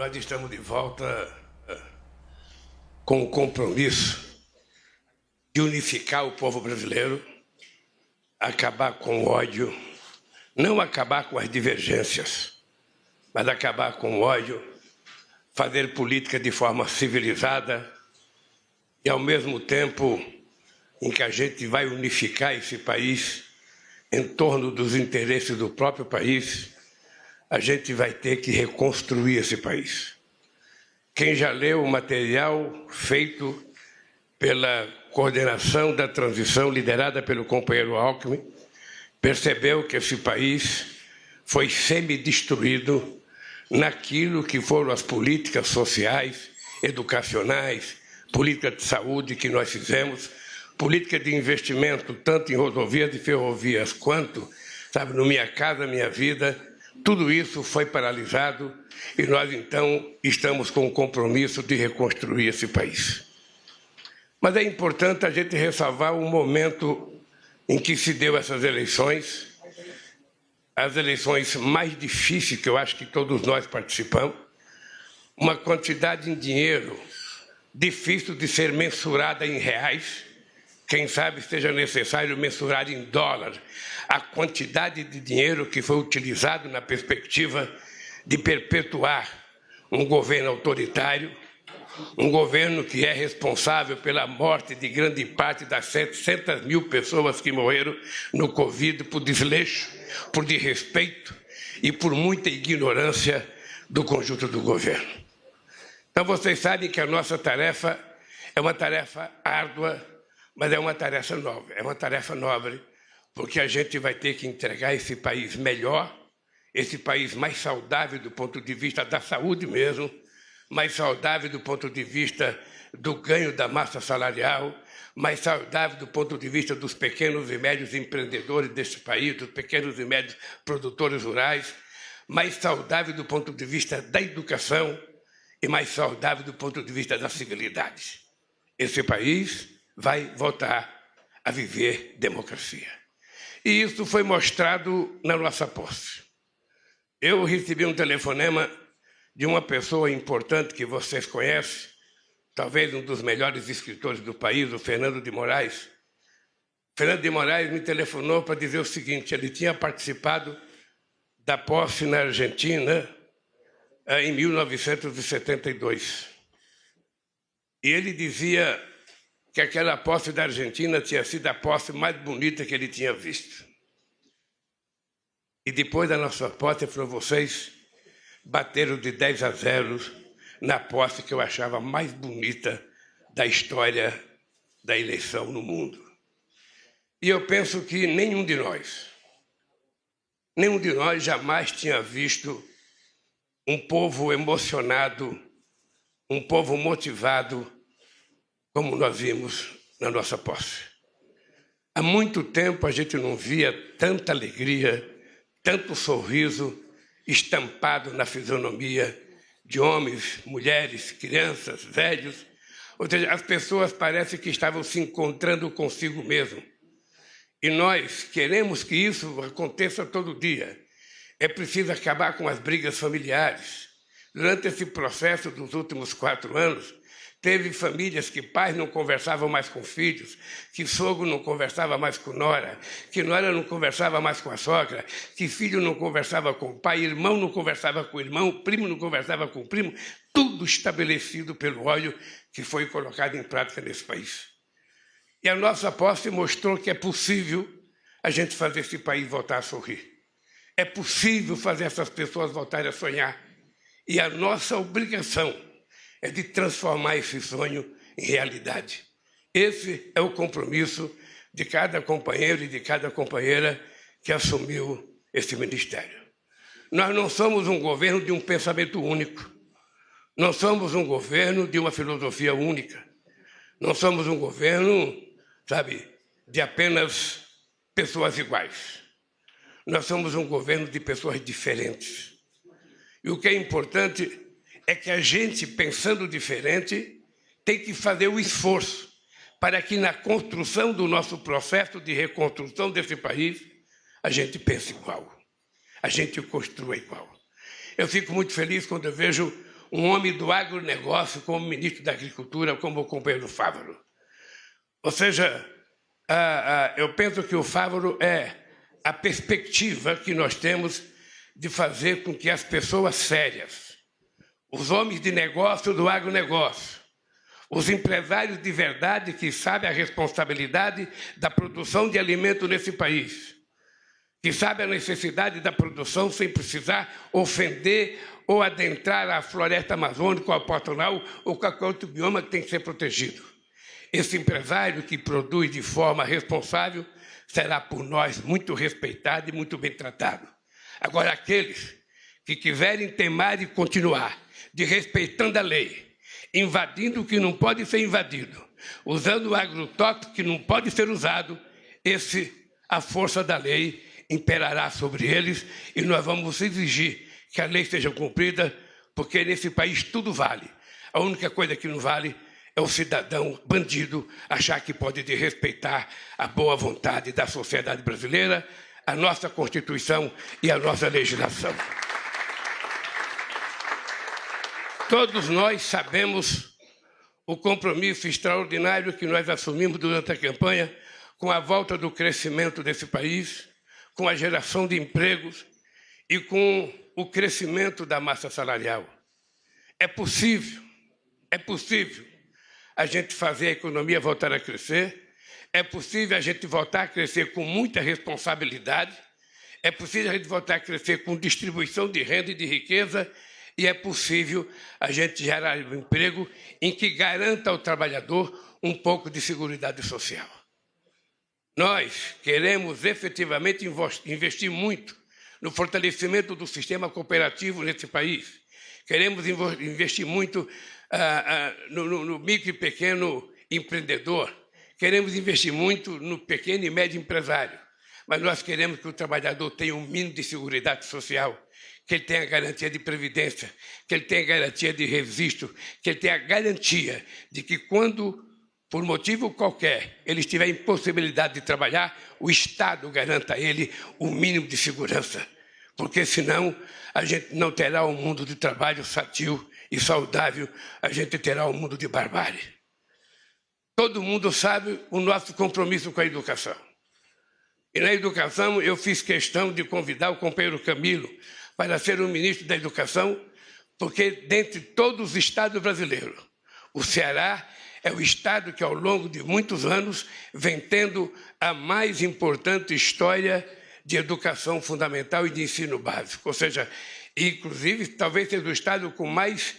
Nós estamos de volta com o compromisso de unificar o povo brasileiro, acabar com o ódio, não acabar com as divergências, mas acabar com o ódio, fazer política de forma civilizada e, ao mesmo tempo em que a gente vai unificar esse país em torno dos interesses do próprio país, a gente vai ter que reconstruir esse país. Quem já leu o material feito pela coordenação da transição liderada pelo companheiro Alckmin, percebeu que esse país foi semi-destruído naquilo que foram as políticas sociais, educacionais, política de saúde que nós fizemos, política de investimento, tanto em rodovias e ferrovias, quanto, sabe, no Minha Casa Minha Vida, tudo isso foi paralisado e nós, então, estamos com o compromisso de reconstruir esse país. Mas é importante a gente ressalvar o momento em que se deu essas eleições, as eleições mais difíceis que eu acho que todos nós participamos, uma quantidade em dinheiro difícil de ser mensurada em reais, quem sabe seja necessário mensurar em dólar a quantidade de dinheiro que foi utilizado na perspectiva de perpetuar um governo autoritário, um governo que é responsável pela morte de grande parte das 700 mil pessoas que morreram no Covid por desleixo, por desrespeito e por muita ignorância do conjunto do governo. Então, vocês sabem que a nossa tarefa é uma tarefa árdua, mas é uma tarefa nobre, porque a gente vai ter que entregar esse país melhor, esse país mais saudável do ponto de vista da saúde mesmo, mais saudável do ponto de vista do ganho da massa salarial, mais saudável do ponto de vista dos pequenos e médios empreendedores desse país, dos pequenos e médios produtores rurais, mais saudável do ponto de vista da educação e mais saudável do ponto de vista da civilidade. Esse país vai voltar a viver democracia. E isso foi mostrado na nossa posse. Eu recebi um telefonema de uma pessoa importante que vocês conhecem, talvez um dos melhores escritores do país, o Fernando de Moraes. Fernando de Moraes me telefonou para dizer o seguinte: ele tinha participado da posse na Argentina em 1972. E ele dizia que aquela posse da Argentina tinha sido a posse mais bonita que ele tinha visto. E depois da nossa posse, para vocês, bateram de 10-0 na posse que eu achava mais bonita da história da eleição no mundo. E eu penso que nenhum de nós jamais tinha visto um povo emocionado, um povo motivado, como nós vimos na nossa posse. Há muito tempo a gente não via tanta alegria, tanto sorriso estampado na fisionomia de homens, mulheres, crianças, velhos. Ou seja, as pessoas parecem que estavam se encontrando consigo mesmo. E nós queremos que isso aconteça todo dia. É preciso acabar com as brigas familiares. Durante esse processo dos últimos 4 anos, teve famílias que pais não conversavam mais com filhos, que sogro não conversava mais com nora, que nora não conversava mais com a sogra, que filho não conversava com o pai, irmão não conversava com o irmão, primo não conversava com o primo, tudo estabelecido pelo ódio que foi colocado em prática nesse país. E a nossa posse mostrou que é possível a gente fazer esse país voltar a sorrir. É possível fazer essas pessoas voltarem a sonhar. E a nossa obrigação é de transformar esse sonho em realidade. Esse é o compromisso de cada companheiro e de cada companheira que assumiu esse ministério. Nós não somos um governo de um pensamento único. Não somos um governo de uma filosofia única. Não somos um governo, sabe, de apenas pessoas iguais. Nós somos um governo de pessoas diferentes. E o que é importante é que a gente, pensando diferente, tem que fazer o esforço para que na construção do nosso processo de reconstrução desse país, a gente pense igual, a gente construa igual. Eu fico muito feliz quando eu vejo um homem do agronegócio como ministro da Agricultura, como o companheiro Fávaro. Ou seja, eu penso que o Fávaro é a perspectiva que nós temos de fazer com que as pessoas sérias, os homens de negócio do agronegócio, os empresários de verdade que sabem a responsabilidade da produção de alimento nesse país, que sabem a necessidade da produção sem precisar ofender ou adentrar a floresta amazônica, ou a Pantanal, ou qualquer outro bioma que tem que ser protegido. Esse empresário que produz de forma responsável será por nós muito respeitado e muito bem tratado. Agora, aqueles que quiserem temar e continuar desrespeitando a lei, invadindo o que não pode ser invadido, usando o agrotóxico que não pode ser usado, a força da lei imperará sobre eles e nós vamos exigir que a lei seja cumprida, porque nesse país tudo vale. A única coisa que não vale é o cidadão bandido achar que pode desrespeitar a boa vontade da sociedade brasileira, a nossa Constituição e a nossa legislação. Todos nós sabemos o compromisso extraordinário que nós assumimos durante a campanha com a volta do crescimento desse país, com a geração de empregos e com o crescimento da massa salarial. É possível a gente fazer a economia voltar a crescer, é possível a gente voltar a crescer com muita responsabilidade, é possível a gente voltar a crescer com distribuição de renda e de riqueza, e é possível a gente gerar um emprego em que garanta ao trabalhador um pouco de seguridade social. Nós queremos efetivamente investir muito no fortalecimento do sistema cooperativo nesse país. Queremos investir muito no micro e pequeno empreendedor. Queremos investir muito no pequeno e médio empresário. Mas nós queremos que o trabalhador tenha um mínimo de seguridade social, que ele tenha garantia de previdência, que ele tenha garantia de registro, que ele tenha garantia de que quando, por motivo qualquer, ele estiver em possibilidade de trabalhar, o Estado garanta a ele o mínimo de segurança, porque senão a gente não terá um mundo de trabalho sadio e saudável, a gente terá um mundo de barbárie. Todo mundo sabe o nosso compromisso com a educação. E na educação eu fiz questão de convidar o companheiro Camilo para ser o ministro da Educação, porque dentre todos os estados brasileiros, o Ceará é o estado que ao longo de muitos anos vem tendo a mais importante história de educação fundamental e de ensino básico. Ou seja, inclusive talvez seja o estado com mais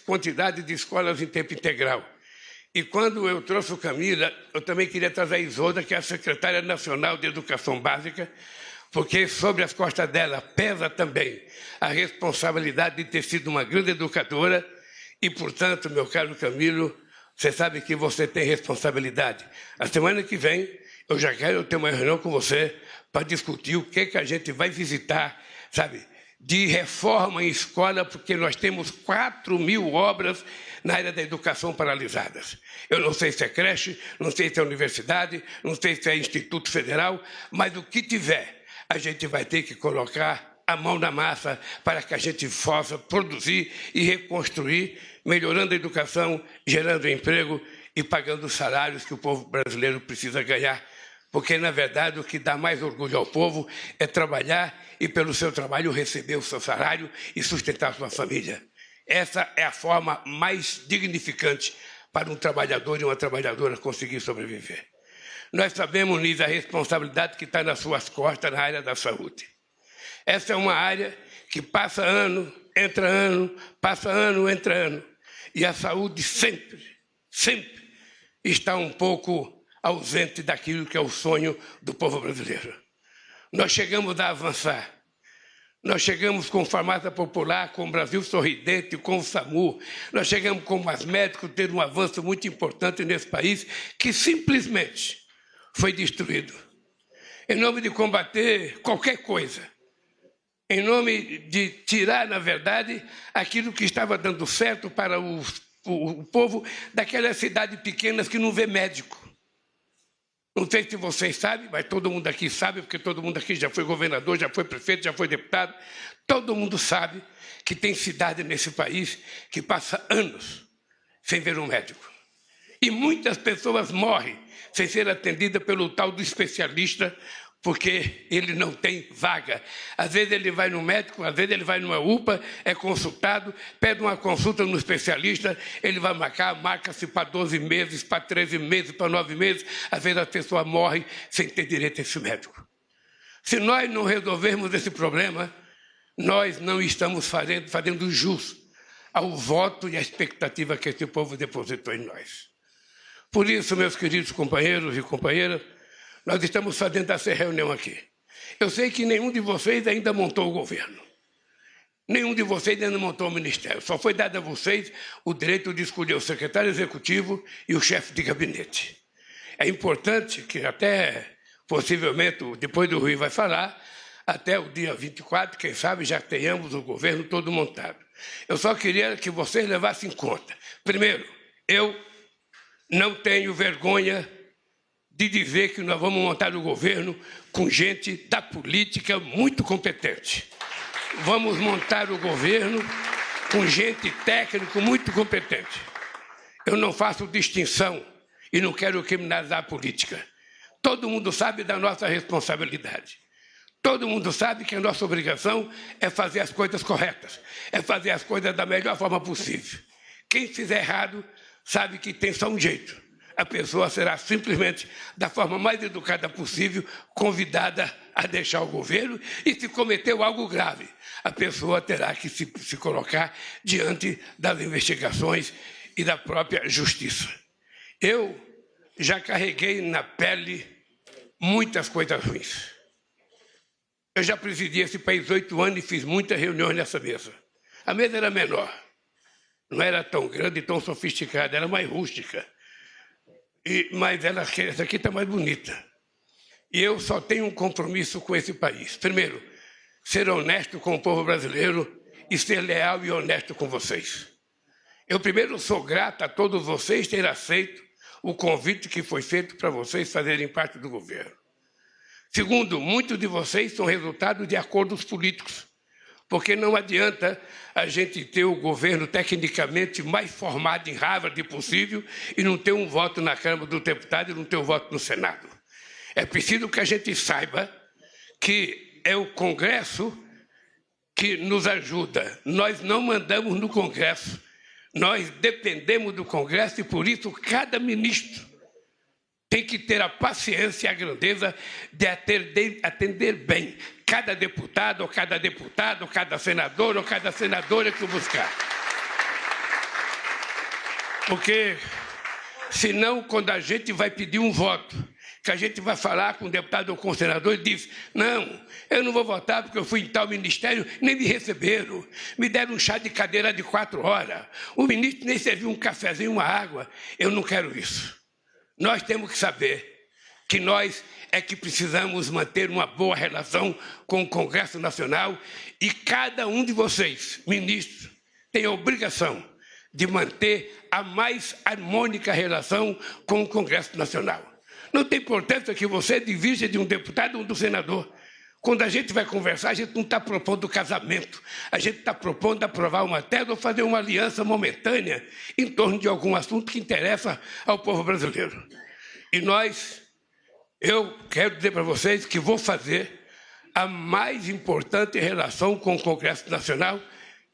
quantidade de escolas em tempo integral. E quando eu trouxe o Camila, eu também queria trazer a Isolda, que é a secretária nacional de Educação Básica, porque sobre as costas dela pesa também a responsabilidade de ter sido uma grande educadora e, portanto, meu caro Camilo, você sabe que você tem responsabilidade. A semana que vem, eu já quero ter uma reunião com você para discutir o que a gente vai visitar, sabe, de reforma em escola, porque nós temos 4.000 obras na área da educação paralisadas. Eu não sei se é creche, não sei se é universidade, não sei se é Instituto Federal, mas o que tiver, a gente vai ter que colocar a mão na massa para que a gente possa produzir e reconstruir, melhorando a educação, gerando emprego e pagando os salários que o povo brasileiro precisa ganhar. Porque, na verdade, o que dá mais orgulho ao povo é trabalhar e, pelo seu trabalho, receber o seu salário e sustentar a sua família. Essa é a forma mais dignificante para um trabalhador e uma trabalhadora conseguir sobreviver. Nós sabemos, Nis, a responsabilidade que está nas suas costas na área da saúde. Essa é uma área que passa ano, entra ano, passa ano, entra ano. E a saúde sempre está um pouco ausente daquilo que é o sonho do povo brasileiro. Nós chegamos a avançar. Nós chegamos com farmácia popular, com o Brasil Sorridente, com o SAMU. Nós chegamos com os médicos ter um avanço muito importante nesse país que simplesmente foi destruído. Em nome de combater qualquer coisa, em nome de tirar, na verdade, aquilo que estava dando certo para o povo daquelas cidades pequenas que não vê médico. Não sei se vocês sabem, mas todo mundo aqui sabe, porque todo mundo aqui já foi governador, já foi prefeito, já foi deputado. Todo mundo sabe que tem cidade nesse país que passa anos sem ver um médico. E muitas pessoas morrem sem ser atendidas pelo tal do especialista, porque ele não tem vaga. Às vezes ele vai no médico, às vezes ele vai numa UPA, é consultado, pede uma consulta no especialista, ele vai marca-se para 12 meses, para 13 meses, para 9 meses, às vezes a pessoa morre sem ter direito a esse médico. Se nós não resolvermos esse problema, nós não estamos fazendo jus ao voto e à expectativa que esse povo depositou em nós. Por isso, meus queridos companheiros e companheiras, nós estamos fazendo essa reunião aqui. Eu sei que nenhum de vocês ainda montou o governo. Nenhum de vocês ainda montou o ministério. Só foi dado a vocês o direito de escolher o secretário executivo e o chefe de gabinete. É importante que até, possivelmente, depois do Rui vai falar, até o dia 24, quem sabe, já tenhamos o governo todo montado. Eu só queria que vocês levassem em conta. Primeiro, eu não tenho vergonha de dizer que nós vamos montar o governo com gente da política muito competente. Vamos montar o governo com gente técnica muito competente. Eu não faço distinção e não quero criminalizar a política. Todo mundo sabe da nossa responsabilidade. Todo mundo sabe que a nossa obrigação é fazer as coisas corretas, é fazer as coisas da melhor forma possível. Quem fizer errado sabe que tem só um jeito. A pessoa será simplesmente, da forma mais educada possível, convidada a deixar o governo e, se cometeu algo grave, a pessoa terá que se colocar diante das investigações e da própria justiça. Eu já carreguei na pele muitas coisas ruins. Eu já presidi esse país 8 anos e fiz muitas reuniões nessa mesa. A mesa era menor, não era tão grande e tão sofisticada, era mais rústica. Mas essa aqui está mais bonita. E eu só tenho um compromisso com esse país. Primeiro, ser honesto com o povo brasileiro e ser leal e honesto com vocês. Eu primeiro sou grato a todos vocês terem aceito o convite que foi feito para vocês fazerem parte do governo. Segundo, muitos de vocês são resultado de acordos políticos, porque não adianta a gente ter o governo tecnicamente mais formado em Harvard possível e não ter um voto na Câmara dos Deputados e não ter um voto no Senado. É preciso que a gente saiba que é o Congresso que nos ajuda. Nós não mandamos no Congresso, nós dependemos do Congresso e, por isso, cada ministro tem que ter a paciência e a grandeza de atender bem cada deputado, ou cada senador, ou cada senadora que o buscar. Porque, senão, quando a gente vai pedir um voto, que a gente vai falar com o deputado ou com o senador, ele diz, não, eu não vou votar porque eu fui em tal ministério, nem me receberam, me deram um chá de cadeira de 4 horas, o ministro nem serviu um cafezinho, uma água. Eu não quero isso. Nós temos que saber que nós é que precisamos manter uma boa relação com o Congresso Nacional e cada um de vocês, ministros, tem a obrigação de manter a mais harmônica relação com o Congresso Nacional. Não tem importância que você divija de um deputado ou do senador. Quando a gente vai conversar, a gente não está propondo casamento. A gente está propondo aprovar uma tese ou fazer uma aliança momentânea em torno de algum assunto que interessa ao povo brasileiro. E eu quero dizer para vocês que vou fazer a mais importante relação com o Congresso Nacional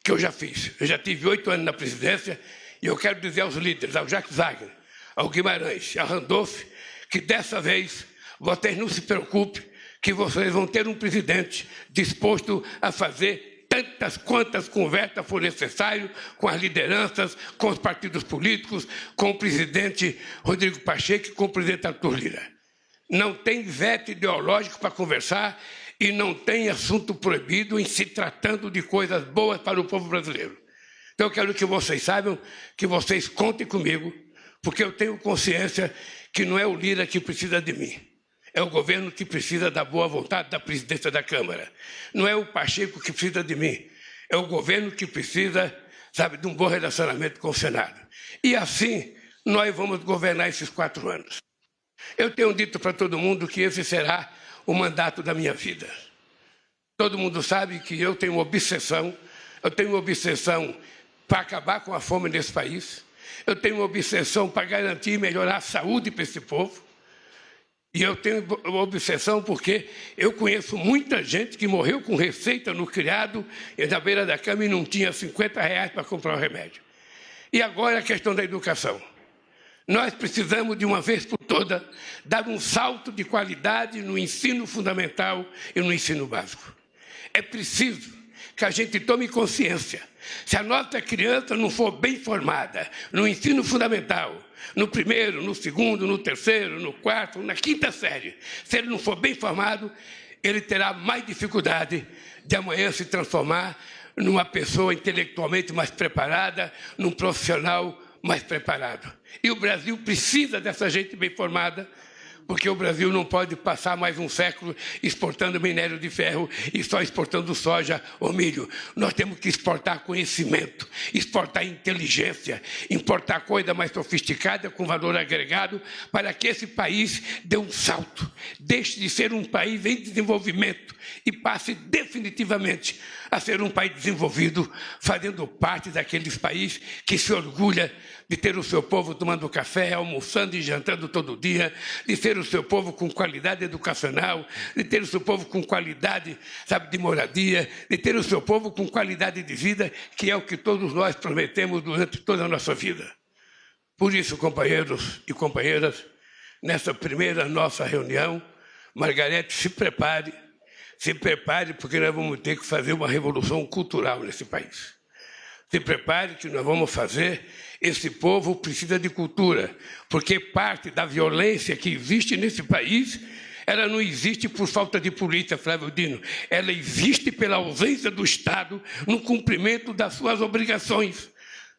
que eu já fiz. Eu já tive 8 anos na presidência e eu quero dizer aos líderes, ao Jacques Wagner, ao Guimarães, ao Randolph, que dessa vez vocês não se preocupem, que vocês vão ter um presidente disposto a fazer tantas quantas conversas for necessário com as lideranças, com os partidos políticos, com o presidente Rodrigo Pacheco e com o presidente Arthur Lira. Não tem veto ideológico para conversar e não tem assunto proibido em se tratando de coisas boas para o povo brasileiro. Então eu quero que vocês saibam, que vocês contem comigo, porque eu tenho consciência que não é o Lira que precisa de mim. É o governo que precisa da boa vontade da presidência da Câmara. Não é o Pacheco que precisa de mim. É o governo que precisa, sabe, de um bom relacionamento com o Senado. E assim nós vamos governar esses 4 anos. Eu tenho dito para todo mundo que esse será o mandato da minha vida. Todo mundo sabe que eu tenho uma obsessão Eu tenho uma obsessão para acabar com a fome nesse país. Eu tenho uma obsessão para garantir e melhorar a saúde para esse povo. E eu tenho uma obsessão porque eu conheço muita gente que morreu com receita no criado e na beira da cama e não tinha R$50 para comprar o remédio. E agora a questão da educação. Nós precisamos, de uma vez por todas, dar um salto de qualidade no ensino fundamental e no ensino básico. É preciso que a gente tome consciência. Se a nossa criança não for bem formada no ensino fundamental, no primeiro, no segundo, no terceiro, no quarto, na quinta série, se ele não for bem formado, ele terá mais dificuldade de amanhã se transformar numa pessoa intelectualmente mais preparada, num profissional mais preparado. E o Brasil precisa dessa gente bem formada, porque o Brasil não pode passar mais um século exportando minério de ferro e só exportando soja ou milho. Nós temos que exportar conhecimento, exportar inteligência, importar coisa mais sofisticada com valor agregado para que esse país dê um salto, deixe de ser um país em desenvolvimento e passe definitivamente a ser um país desenvolvido, fazendo parte daqueles países que se orgulha de ter o seu povo tomando café, almoçando e jantando todo dia, de ter o seu povo com qualidade educacional, de ter o seu povo com qualidade, sabe, de moradia, de ter o seu povo com qualidade de vida, que é o que todos nós prometemos durante toda a nossa vida. Por isso, companheiros e companheiras, nessa primeira nossa reunião, Margarete, se prepare, porque nós vamos ter que fazer uma revolução cultural nesse país. Se prepare que nós vamos fazer. Esse povo precisa de cultura, porque parte da violência que existe nesse país, ela não existe por falta de polícia, Flávio Dino. Ela existe pela ausência do Estado no cumprimento das suas obrigações.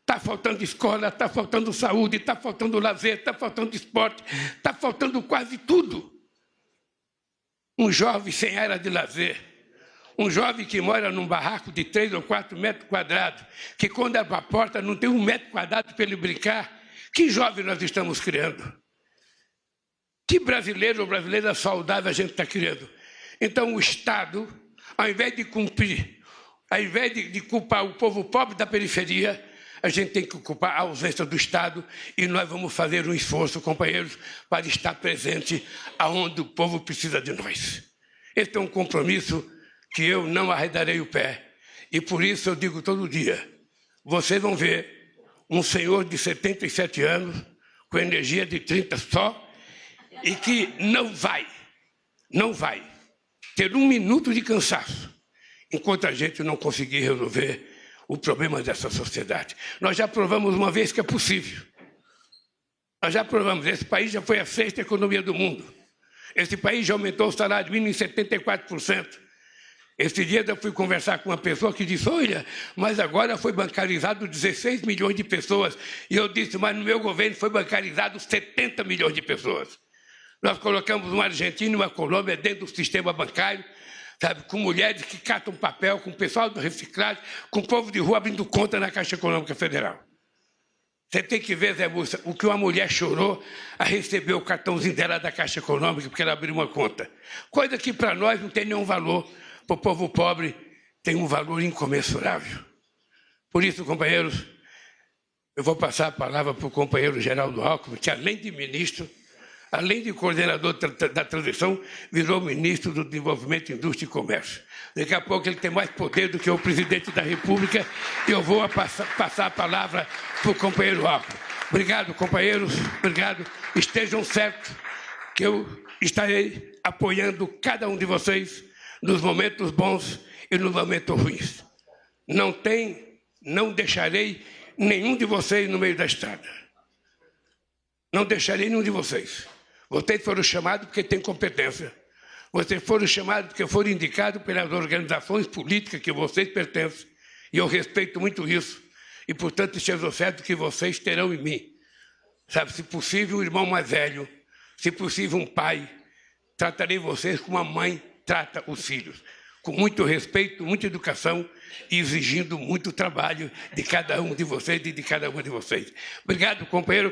Está faltando escola, está faltando saúde, está faltando lazer, está faltando esporte, está faltando quase tudo. Um jovem sem área de lazer, um jovem que mora num barraco de 3 ou 4 metros quadrados, que quando abre a porta não tem 1 metro quadrado para ele brincar. Que jovem nós estamos criando? Que brasileiro ou brasileira saudável a gente está criando? Então o Estado, ao invés de cumprir, ao invés de culpar o povo pobre da periferia, a gente tem que culpar a ausência do Estado e nós vamos fazer um esforço, companheiros, para estar presente aonde o povo precisa de nós. Esse é um compromisso que eu não arredarei o pé. E por isso eu digo todo dia, vocês vão ver um senhor de 77 anos, com energia de 30 só, e que não vai ter 1 minuto de cansaço, enquanto a gente não conseguir resolver o problema dessa sociedade. Nós já provamos uma vez que é possível. Nós já provamos, esse país já foi a 6ª economia do mundo. Esse país já aumentou o salário mínimo em 74%. Esse dia eu fui conversar com uma pessoa que disse, olha, mas agora foi bancarizado 16 milhões de pessoas. E eu disse, mas no meu governo foi bancarizado 70 milhões de pessoas. Nós colocamos uma Argentina e uma Colômbia dentro do sistema bancário, sabe, com mulheres que catam papel, com o pessoal do reciclagem, com o povo de rua abrindo conta na Caixa Econômica Federal. Você tem que ver, Zé Múcia, o que uma mulher chorou a receber o cartãozinho dela da Caixa Econômica, porque ela abriu uma conta. Coisa que para nós não tem nenhum valor. Para o povo pobre tem um valor incomensurável. Por isso, companheiros, eu vou passar a palavra para o companheiro Geraldo Alckmin, que além de ministro, além de coordenador da transição, virou ministro do Desenvolvimento, Indústria e Comércio. Daqui a pouco ele tem mais poder do que o presidente da República e eu vou passar a palavra para o companheiro Alckmin. Obrigado, companheiros, obrigado. Estejam certos que eu estarei apoiando cada um de vocês nos momentos bons e nos momentos ruins. Não deixarei nenhum de vocês no meio da estrada. Não deixarei nenhum de vocês. Vocês foram chamados porque têm competência. Vocês foram chamados porque foram indicados pelas organizações políticas que vocês pertencem. E eu respeito muito isso. E, portanto, esteja certo que vocês terão em mim, sabe, se possível, um irmão mais velho, se possível, um pai. Tratarei vocês como a mãe trata os filhos, com muito respeito, muita educação e exigindo muito trabalho de cada um de vocês e de cada uma de vocês. Obrigado, companheiro.